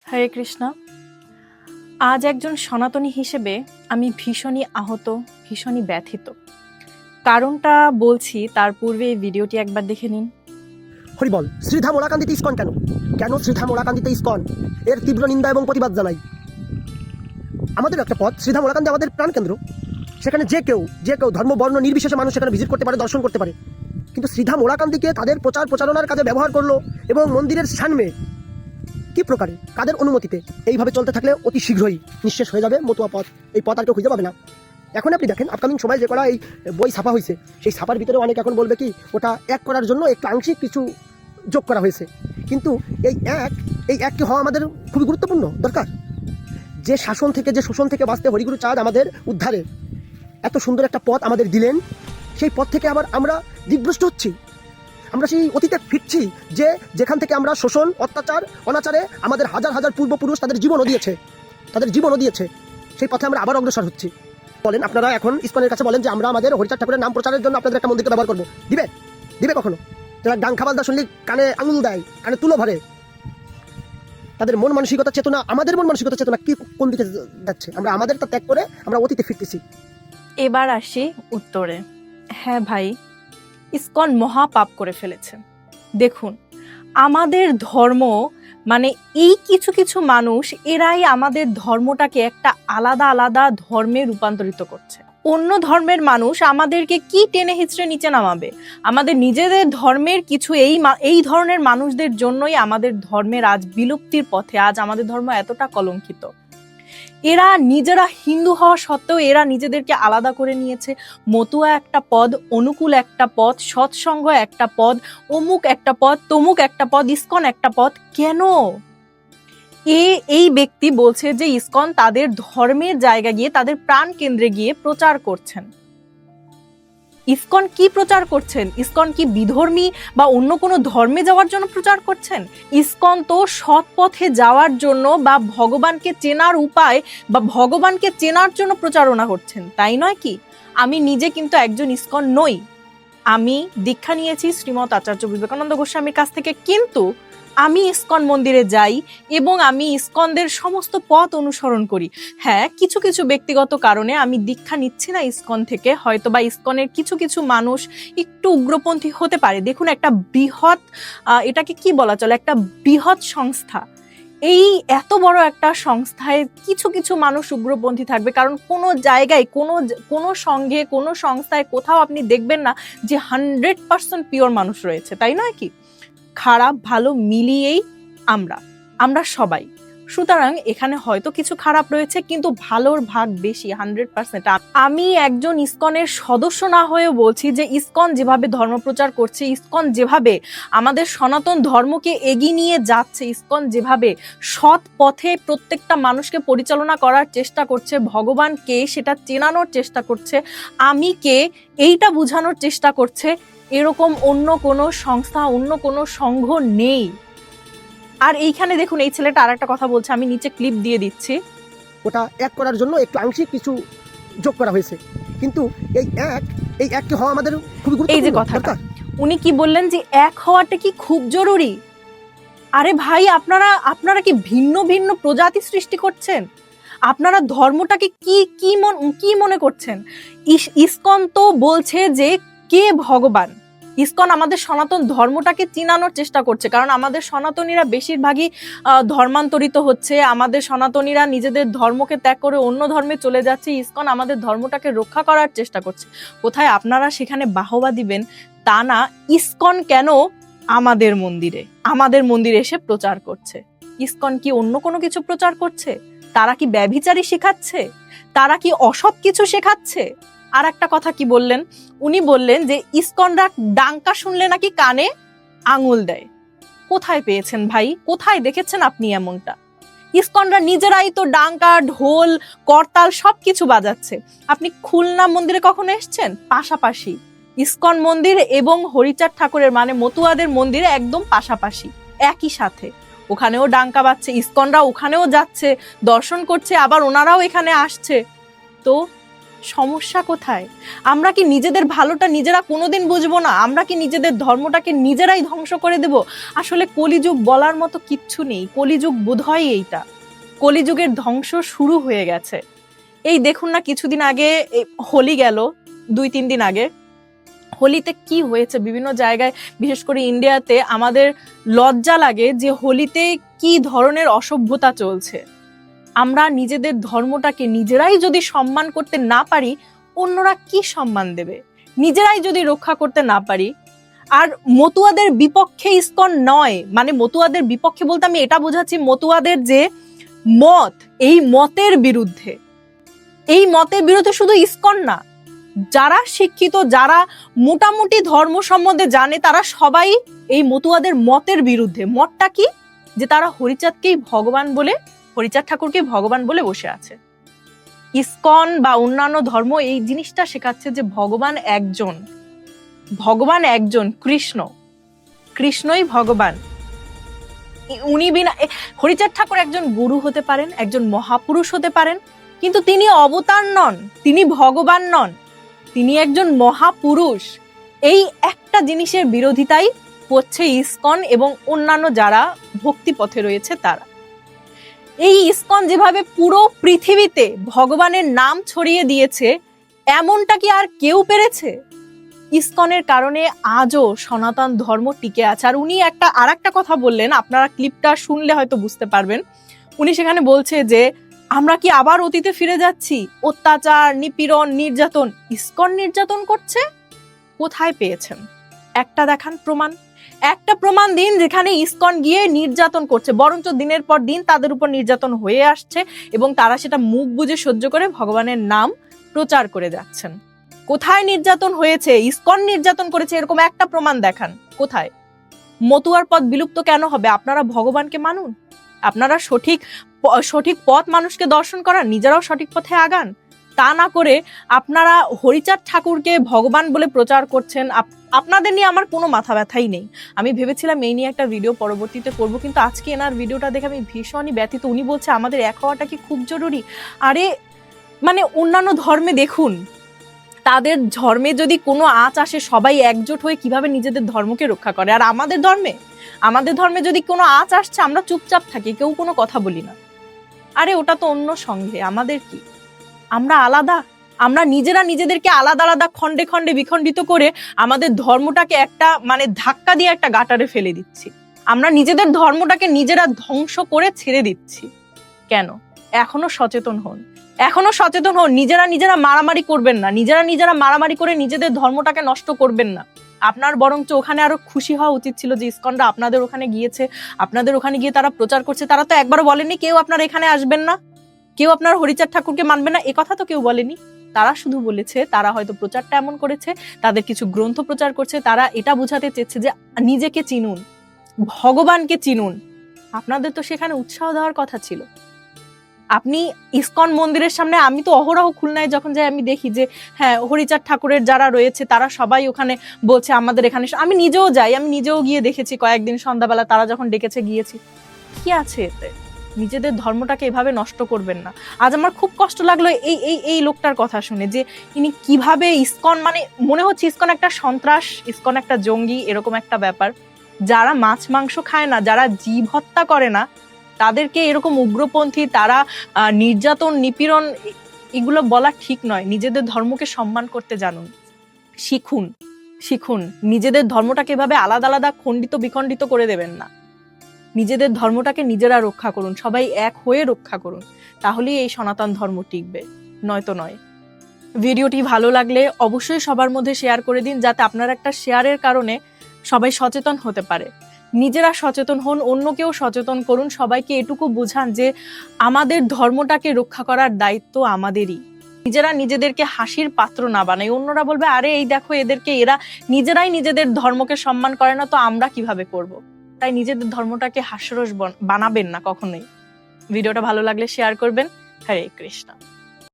হরে কৃষ্ণ। আজ একজন সনাতনী হিসেবে আমি ভীষণই আহত, ভীষণই ব্যথিত। কারণটা বলছি, তার পূর্বে এই ভিডিওটি একবার দেখে নিন। হরিবল। শ্রীধাম ওলাকান্দিতে ইসকন কেন? কেন শ্রীধাম ওলাকান্দিতে ইসকন? এর তীব্র নিন্দা এবং প্রতিবাদ জানাই। আমাদের একটা পথ, শ্রীধাম ওলাকান্দি আমাদের প্রাণকেন্দ্র। সেখানে যে কেউ ধর্ম বর্ণ নির্বিশেষে মানুষ সেখানে ভিজিট করতে পারে, দর্শন করতে পারে। কিন্তু শ্রীধাম ওলাকান্দিকে তাদের প্রচারণার কাজে ব্যবহার করলো এবং মন্দিরের সামনে কি প্রকারে, কাদের অনুমতিতে? এইভাবে চলতে থাকলে অতি শীঘ্রই নিঃশেষ হয়ে যাবে মতুয়া পথ। এই পথ আর কেউ খুঁজে পাবে না। এখন আপনি দেখেন, আপকামিং সময় যে করা এই বই ছাপা হয়েছে, সেই ছাপার ভিতরে অনেক এখন বলবে কি ওটা এক করার জন্য একটু আংশিক কিছু যোগ করা হয়েছে। কিন্তু এই একটি হওয়া আমাদের খুবই গুরুত্বপূর্ণ দরকার। যে শাসন থেকে, যে শোষণ থেকে বাঁচতে হরিগুরু চাঁদ আমাদের উদ্ধারে এত সুন্দর একটা পথ আমাদের দিলেন, সেই পথ থেকে আবার আমরা দিগ্ভ্রষ্ট হচ্ছি। আমরা সেই অতীতে ফিরছি যেখান থেকে আমরা শোষণ, অত্যাচার, অনাচারে আমাদের হাজার হাজার পূর্বপুরুষ তাদের জীবনও দিয়েছে। সেই পথে আমরা আবার অগ্রসর হচ্ছি। বলেন আপনারা এখন ইসকনের কাছে বলেন যে আমরা আমাদের হরিচাঁদ ঠাকুরের নাম প্রচারের জন্য আপনাদের একটা মন্দিরকে ব্যবহার করবো, দিবে কখনো? যারা ডাংখাবাজদা শুনলে কানে আঙুল দেয়, কানে তুলো ভরে, তাদের মন মানসিকতা চেতনা, আমাদের মন মানসিকতা চেতনা কি কোন দিকে যাচ্ছে? আমরা আমাদেরটা ত্যাগ করে আমরা অতীতে ফিরতেছি। এবার আসি উত্তরে। হ্যাঁ ভাই, ইসকন মহাপাপ করে ফেলেছে। দেখুন, আমাদের ধর্ম মানে এই কিছু কিছু মানুষ, এরাই আমাদের ধর্মটাকে একটা আলাদা আলাদা ধর্মে রূপান্তরিত করছে। অন্য ধর্মের মানুষ আমাদেরকে কি টেনে হিচড়ে নিচে নামাবে? আমাদের নিজেদের ধর্মের কিছু এই ধরনের মানুষদের জন্যই আমাদের ধর্মের আজ বিলুপ্তির পথে। আজ আমাদের ধর্ম এতটা কলঙ্কিত। এরা নিজেরা হিন্দু হওয়া সত্ত্বেও এরা নিজেদেরকে আলাদা করে নিয়েছে। মতুয়া একটা পদ, অনুকূল একটা পদ, সৎসঙ্গ একটা পদ, অমুক একটা পদ, তমুক একটা পদ, ইসকন একটা পদ। কেন? এই ব্যক্তি বলছে যে ইসকন তাদের ধর্মের জায়গা গিয়ে, তাদের প্রাণ কেন্দ্রে গিয়ে প্রচার করছেন। ইসকন কি প্রচার করছেন? ইসকন কি বিধর্মী বা অন্য কোনো ধর্মে যাওয়ার জন্য প্রচার করছেন? ইসকন তো সৎ পথে যাওয়ার জন্য বা ভগবানকে চেনার উপায় বা ভগবানকে চেনার জন্য প্রচারণা করছেন, তাই নয় কি? আমি নিজে কিন্তু একজন ইসকন নই। আমি দীক্ষা নিয়েছি শ্রীমৎ আচার্য বিবেকানন্দ গোস্বামীর কাছ থেকে, কিন্তু আমি ইসকন মন্দিরে যাই এবং আমি ইসকনদের সমস্ত পথ অনুসরণ করি। হ্যাঁ, কিছু কিছু ব্যক্তিগত কারণে আমি দীক্ষা নিচ্ছি না ইসকন থেকে। হয়তো বা ইসকনের কিছু কিছু মানুষ একটু উগ্রপন্থী হতে পারে। দেখুন, একটা বৃহৎ, এটাকে কি বলা চলে, একটা বৃহৎ সংস্থা। এই এত বড় একটা সংস্থায় কিছু কিছু মানুষ উগ্রপন্থী থাকবে, কারণ কোনো জায়গায়, কোনো সঙ্গে, কোনো সংস্থায় কোথাও আপনি দেখবেন না যে 100% পিওর মানুষ রয়েছে, তাই নয় কি? খারাপ ভালো মিলিয়েই আমরা সবাই। সুতরাং এখানে হয়তো কিছু খারাপ রয়েছে, কিন্তু ভালোর ভাগ বেশি, 100%। আমি একজন ইসকনের সদস্য না হয়েও বলছি যে ইসকন যেভাবে ধর্ম প্রচার করছে, ইসকন যেভাবে আমাদের সনাতন ধর্মকে এগিয়ে নিয়ে যাচ্ছে, ইসকন যেভাবে সৎ পথে প্রত্যেকটা মানুষকে পরিচালনা করার চেষ্টা করছে, ভগবানকে সেটা চেনানোর চেষ্টা করছে, আমি কে এইটা বোঝানোর চেষ্টা করছে, এরকম অন্য কোনো সংস্থা, অন্য কোনো সংঘ নেই। আর এইখানে দেখুন, এই ছেলেটা আর একটা কথা বলছে, আমি নিচে ক্লিপ দিয়ে দিচ্ছি। ওটা এক করার জন্য একটু আংশিক কিছু যোগ করা হয়েছে। কিন্তু এই একটি হওয়া আমাদের খুবই গুরুত্বপূর্ণ। এই যে কথাটা উনি কি বললেন যে এক হওয়াটা কি খুব জরুরি? আরে ভাই, আপনারা কি ভিন্ন ভিন্ন প্রজাতি সৃষ্টি করছেন? আপনারা ধর্মটাকে কি মনে করছেন? ইসকন তো বলছে যে কে ভগবান। ইসকন আমাদের সনাতন ধর্মটাকে চিনানোর চেষ্টা করছে, কারণ আমাদের সনাতনীরা বেশিরভাগই ধর্মান্তরিত হচ্ছে। আমাদের সনাতনীরা নিজেদের ধর্মকে ত্যাগ করে অন্য ধর্মে চলে যাচ্ছে। ইসকন আমাদের ধর্মটাকে রক্ষা করার চেষ্টা করছে। কোথায় আপনারা সেখানে বাহবা দিবেন তা না। ইসকন কেন আমাদের মন্দিরে এসে প্রচার করছে? ইসকন কি অন্য কোনো কিছু প্রচার করছে? তারা কি ব্যভিচারী শেখাচ্ছে? তারা কি অসৎ কিছু শেখাচ্ছে? আর একটা কথা কি বললেন, উনি বললেন যে ইসকনরা ডাঙ্কা শুনলে নাকি কানে আঙুল দেয়। কোথায় পেয়েছেন ভাই? কোথায় দেখেছেন আপনি এমনটা? ইসকনরা নিজেরাই তো ডাঙ্কা, ঢোল, করতাল সবকিছু বাজাচ্ছে। আপনি খুলনা মন্দিরে কখনো এসেছেন? পাশাপাশি ইসকন মন্দির এবং হরিচাঁদ ঠাকুরের মানে মতুয়াদের মন্দিরে একদম পাশাপাশি, একই সাথে। ওখানেও ডাঙ্কা বাজছে, ইসকনরা ওখানেও যাচ্ছে, দর্শন করছে, আবার ওনারাও এখানে আসছে। তো সমস্যা কোথায়? আমরা কি নিজেদের ভালোটা নিজেরা কোনোদিন বুঝবো না? আমরা কি নিজেদের ধর্মটাকে নিজেরাই ধ্বংস করে দেব? আসলে কলিযুগ বলার মতো কিচ্ছু নেই। কলিযুগ বোধহয় এইটা। কলিযুগের ধ্বংস শুরু হয়ে গেছে। এই দেখুন না, কিছুদিন আগে হোলি গেল, 2-3 দিন আগে হোলিতে কি হয়েছে বিভিন্ন জায়গায়, বিশেষ করে ইন্ডিয়াতে। আমাদের লজ্জা লাগে যে হোলিতে কি ধরনের অসভ্যতা চলছে। আমরা নিজেদের ধর্মটাকে নিজেরাই যদি সম্মান করতে না পারি, অন্যরা কি সম্মান দেবে? নিজেরাই যদি রক্ষা করতে না পারি। আর মতুয়াদের বিপক্ষে ইসকন নয়, মানে মতুয়াদের বিপক্ষে বলতে আমি এটা বোঝাচ্ছি, মতুয়াদের যে মত, এই মতের বিরুদ্ধে। এই মতের বিরুদ্ধে শুধু ইসকন না, যারা শিক্ষিত, যারা মোটামুটি ধর্ম সম্বন্ধে জানে, তারা সবাই এই মতুয়াদের মতের বিরুদ্ধে। মতটা কি? যে তারা হরিচাঁদকেই ভগবান বলে, হরিচাঁদ ঠাকুরকে ভগবান বলে বসে আছে। ইসকন বা অন্যান্য ধর্ম এই জিনিসটা শেখাচ্ছে যে ভগবান একজন, ভগবান একজন, কৃষ্ণ, কৃষ্ণই ভগবান। উনি বিনা, হরিচাঁদ ঠাকুর একজন গুরু হতে পারেন, একজন মহাপুরুষ হতে পারেন, কিন্তু তিনি অবতার নন, তিনি ভগবান নন, তিনি একজন মহাপুরুষ। এই একটা জিনিসের বিরোধিতাই করছে ইসকন এবং অন্যান্য যারা ভক্তি পথে রয়েছে তারা। এই ইসকন যেভাবে পুরো পৃথিবীতে ভগবানের নাম ছড়িয়ে দিয়েছে, এমনটা কি আর কেউ পেরেছে? ইসকনের কারণে আজও সনাতন ধর্ম টিকে আছে। আর উনি আর একটা কথা বললেন, আপনারা ক্লিপটা শুনলে হয়তো বুঝতে পারবেন। উনি সেখানে বলছে যে আমরা কি আবার অতীতে ফিরে যাচ্ছি? অত্যাচার, নিপীড়ন, নির্যাতন। ইসকন নির্যাতন করছে? কোথায় পেয়েছেন? একটা দেখান প্রমাণ, একটা প্রমাণ দিন যেখানে ইসকন গিয়ে নির্যাতন করছে। বরঞ্চ দিনের পর দিন তাদের উপর নির্যাতন হয়ে আসছে এবং তারা সেটা মুখ বুজে সহ্য করে ভগবানের নাম প্রচার করে যাচ্ছেন। কোথায় নির্যাতন হয়েছে? ইসকন নির্যাতন করেছে, এরকম একটা প্রমাণ দেখান। কোথায়? মতুয়ার পথ বিলুপ্ত কেন হবে? আপনারা ভগবানকে মানুন, আপনারা সঠিক পথ মানুষকে দর্শন করান, নিজেরাও সঠিক পথে আগান। তা না করে আপনারা হরিচাঁদ ঠাকুরকে ভগবান বলে প্রচার করছেন। আপনাদের নিয়ে আমার কোনো মাথা ব্যথাই নেই। আমি ভেবেছিলাম এই নিয়ে একটা ভিডিও পরবর্তীতে করব, কিন্তু আজকে এনার ভিডিওটা দেখে আমি ভীষণই ব্যথিত। উনি বলছে আমাদের এক হওয়াটা কি খুব জরুরি? আরে মানে অন্যান্য ধর্মে দেখুন, তাদের ধর্মে যদি কোনো আঁচ আসে সবাই একজোট হয়ে কিভাবে নিজেদের ধর্মকে রক্ষা করে। আর আমাদের ধর্মে যদি কোনো আঁচ আসছে, আমরা চুপচাপ থাকি, কেউ কোনো কথা বলি না। আরে ওটা তো অন্য সঙ্গে, আমাদের কি? আমরা আলাদা? আমরা নিজেরা নিজেদেরকে আলাদা আলাদা খণ্ডে খণ্ডে বিখণ্ডিত করে আমাদের ধর্মটাকে একটা মানে ধাক্কা দিয়ে একটা গাটারে ফেলে দিচ্ছি। আমরা নিজেদের ধর্মটাকে নিজেরা ধ্বংস করে ছেড়ে দিচ্ছি। কেন? এখনো সচেতন হন, এখনো সচেতন হন। নিজেরা মারামারি করবেন না, নিজেরা মারামারি করে নিজেদের ধর্মটাকে নষ্ট করবেন না। আপনার বরঞ্চ ওখানে আরো খুশি হওয়া উচিত ছিল যে ইসকনরা আপনাদের ওখানে গিয়েছে, আপনাদের ওখানে গিয়ে তারা প্রচার করছে। তারা তো একবারও বলেনি কেউ আপনার এখানে আসবেন না, কেউ আপনার হরিচাঁদ ঠাকুরকে মানবেন না, এ কথা তো কেউ বলেনি। তারা শুধু বলেছে, তারা হয়তো প্রচারটা এমন করেছে, তাদের কিছু গ্রন্থ প্রচার করছে, তারা এটা বোঝাতে চেয়েছে যে নিজেকে চিনুন, ভগবানকে চিনুন। আপনাদের তো সেখানে উৎসাহ দেওয়ার কথা ছিল। আপনি ইসকন মন্দিরের সামনে, আমি তো অহরহ খুলনায় যখন যাই আমি দেখি যে হ্যাঁ, হরিচাঁদ ঠাকুরের যারা রয়েছে তারা সবাই ওখানে বলছে আমাদের এখানে। আমি নিজেও যাই, আমি নিজেও গিয়ে দেখেছি কয়েকদিন সন্ধ্যাবেলা তারা যখন ডেকেছে গিয়েছি। কি আছে এতে? নিজেদের ধর্মটাকে এভাবে নষ্ট করবেন না। আজ আমার খুব কষ্ট লাগলো এই লোকটার কথা শুনে, যে ইনি কিভাবে ইসকন, মানে মনে হচ্ছে ইসকন একটা সন্ত্রাস, ইসকন একটা জঙ্গি, এরকম একটা ব্যাপার। যারা মাছ মাংস খায় না, যারা জীব হত্যা করে না, তাদেরকে এরকম উগ্রপন্থী, তারা নির্যাতন, নিপীড়ন, এগুলো বলা ঠিক নয়। নিজেদের ধর্মকে সম্মান করতে জানুন, শিখুন। নিজেদের ধর্মটাকে এভাবে আলাদা আলাদা খণ্ডিত বিখণ্ডিত করে দেবেন না। নিজেদের ধর্মটাকে নিজেরা রক্ষা করুন, সবাই এক হয়ে রক্ষা করুন, তাহলেই এই সনাতন ধর্ম টিকবে, নয়তো নয়। ভিডিওটি ভালো লাগলে অবশ্যই সবার মধ্যে শেয়ার করে দিন, যাতে আপনার একটা শেয়ারের কারণে সবাই সচেতন হতে পারে। নিজেরা সচেতন হন, অন্যকেও সচেতন করুন। সবাইকে এটুকু বোঝান যে আমাদের ধর্মটাকে রক্ষা করার দায়িত্ব আমাদেরই। নিজেরা নিজেদেরকে হাসির পাত্র না বানাই। অন্যরা বলবে আরে এই দেখো এদেরকে, এরা নিজেরাই নিজেদের ধর্মকে সম্মান করে না, তো আমরা কিভাবে করব? তাই নিজেদের ধর্মটাকে হাস্যরস বানাবেন না কখনোই। ভিডিওটা ভালো লাগলে শেয়ার করবেন। হরে কৃষ্ণ।